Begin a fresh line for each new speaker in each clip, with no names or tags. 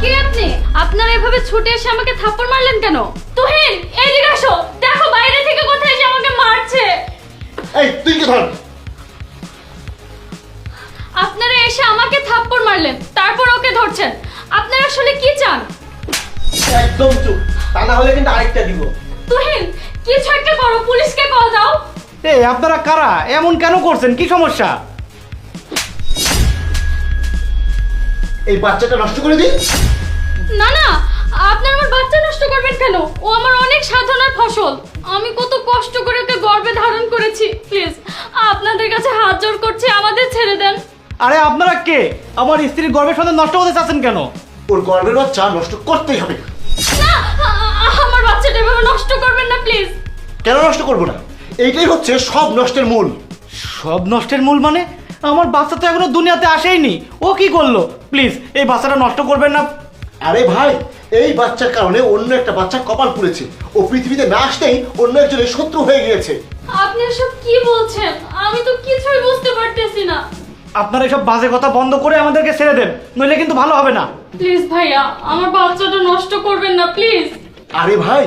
কে আপনি? আপনারা এভাবে ছুটে এসে আমাকে থাপ্পড় মারলেন কেন? তুহিন, এদিকে আসো। দেখো বাইরে থেকে কোথায় এসে আমাকে মারছে।
এই তুই কি ধর?
আপনারা এসে আমাকে থাপ্পড় মারলেন, তারপর ওকে ধরছেন। আপনারা আসলে কি চান?
একদম চুপ, তা না হলে কিন্তু আরেকটা দিব।
তুহিন, কিছু একটা করো, পুলিশকে কল দাও।
এই আপনারা কারা? এমন কেন করছেন? কি সমস্যা?
এই বাচ্চাটা নষ্ট করে দিই।
না না, আপনারা আমার বাচ্চা নষ্ট করবেন কেন? ও আমার অনেক সাধনার ফসল। আমি কত কষ্ট করে ওকে গর্ভে ধারণ করেছি। প্লিজ, আপনাদের কাছে হাত জোড় করছি, আমাদের ছেড়ে দেন।
আরে আপনারা কে? আমার স্ত্রীর গর্ভের সন্তান নষ্ট করতে চাচ্ছেন কেন?
ওর গর্ভের বাচ্চা নষ্ট করতেই হবে।
না, আমার বাচ্চাটা এভাবে নষ্ট করবেন না প্লিজ।
কেন নষ্ট করবো না? এইটাই হচ্ছে সব নষ্টের মূল।
সব নষ্টের মূল মানে? আমার বাচ্চা তো এখনো দুনিয়াতে আসেইনি। ও কি করলো? প্লিজ এই বাচ্চাটা নষ্ট করবেন না।
আরে ভাই, এই বাচ্চার কারণে অন্য একটা বাচ্চা কপাল পুড়েছে। ও পৃথিবীতে না আসতেই অন্য একজনের শত্রু হয়ে গিয়েছে।
আপনি এসব কি বলছেন? আমি তো কিছুই বুঝতে পারতেছি না।
আপনারা এসব বাজে কথা বন্ধ করে আমাদেরকে ছেড়ে দেন, নইলে কিন্তু ভালো হবে না।
প্লিজ ভাইয়া, আমার বাচ্চাটা নষ্ট করবেন না প্লিজ।
আরে ভাই,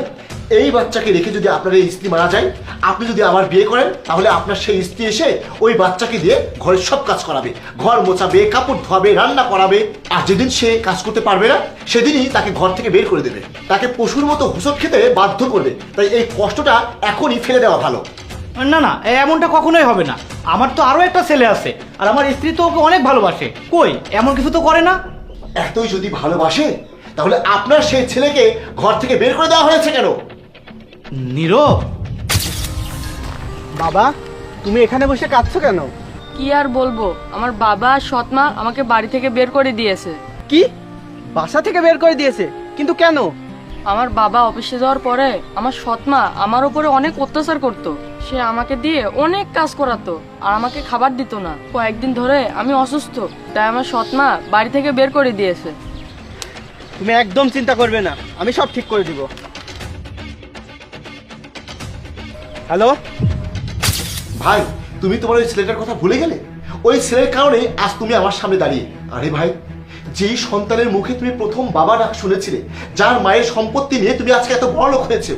এই বাচ্চাকে রেখে যদি আপনার এই স্ত্রী মারা যায়, আপনি যদি আবার বিয়ে করেন, তাহলে আপনার সেই স্ত্রী এসে ওই বাচ্চাকে দিয়ে ঘরের সব কাজ করাবে, ঘর মোছাবে, কাপড় ধোয়াবে, রান্না করাবে। আর যেদিন সে কাজ করতে পারবে না, সেদিনই তাকে ঘর থেকে বের করে দেবে, তাকে পশুর মতো হোঁচট খেতে বাধ্য করবে। তাই এই কষ্টটা এখনই ফেলে দেওয়া ভালো।
না না, এমনটা কখনোই হবে না। আমার তো আরো একটা ছেলে আছে, আর আমার স্ত্রী তো ওকে অনেক ভালোবাসে। কই, এমন কিছু তো করে না।
এতই যদি ভালোবাসে, তাহলে আপনার সেই ছেলেকে ঘর থেকে বের করে দেওয়া হয়েছে কেন?
নীরব,
বাবা, তুমি এখানে বসে কাঁদছো কেন?
কি আর বলবো, আমার বাবা আর সৎমা আমাকে বাড়ি থেকে বের করে দিয়েছে।
কি? বাসা থেকে বের করে দিয়েছে? কিন্তু কেন?
আমার বাবা অফিসে যাওয়ার পরে আমার সৎমা আমার উপরে অনেক অত্যাচার করত। সে আমাকে দিয়ে অনেক কাজ করাতো আর আমাকে খাবার দিত না। কয়েকদিন ধরে আমি অসুস্থ, তাই আমার সৎমা বাড়ি থেকে বের করে দিয়েছে।
তুমি একদম চিন্তা করবে না, আমি সব ঠিক করে দিব। হ্যালো
ভাই, তুমি তোমার ওই ছেলেটার কথা ভুলে গেলে? ওই ছেলের কারণে আজ তুমি আমার সামনে দাঁড়িয়ে। আরে ভাই, যেই সন্তানের মুখে তুমি প্রথম বাবা ডাক শুনেছিলে, যার মায়ের সম্পত্তি নিয়ে তুমি আজকে এত বড় লোক হয়েছে,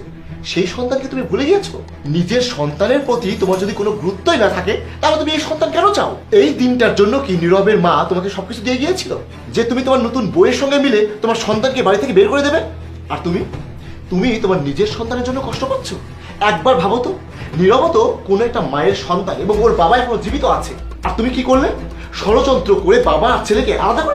সেই সন্তানকে তুমি ভুলে গিয়েছো? নিজের সন্তানের প্রতি তোমার যদি কোনো গুরুত্বই না থাকে, তাহলে তুমি এই সন্তান কেন চাও? এই দিনটার জন্য কি নীরবের মা তোমাকে সবকিছু দিয়ে গিয়েছিল, যে তুমি তোমার নতুন বইয়ের সঙ্গে মিলে তোমার সন্তানকে বাড়ি থেকে বের করে দেবে? আর তুমি তুমি তোমার নিজের সন্তানের জন্য কষ্ট পাচ্ছ? একবার ভাবো তো, নীরব তো কোনো একটা মায়ের সন্তান এবং ওর বাবা এখনো জীবিত আছে, আর তুমি কি করলে? ষড়যন্ত্র করে বাবা আর ছেলেকে আলাদা করে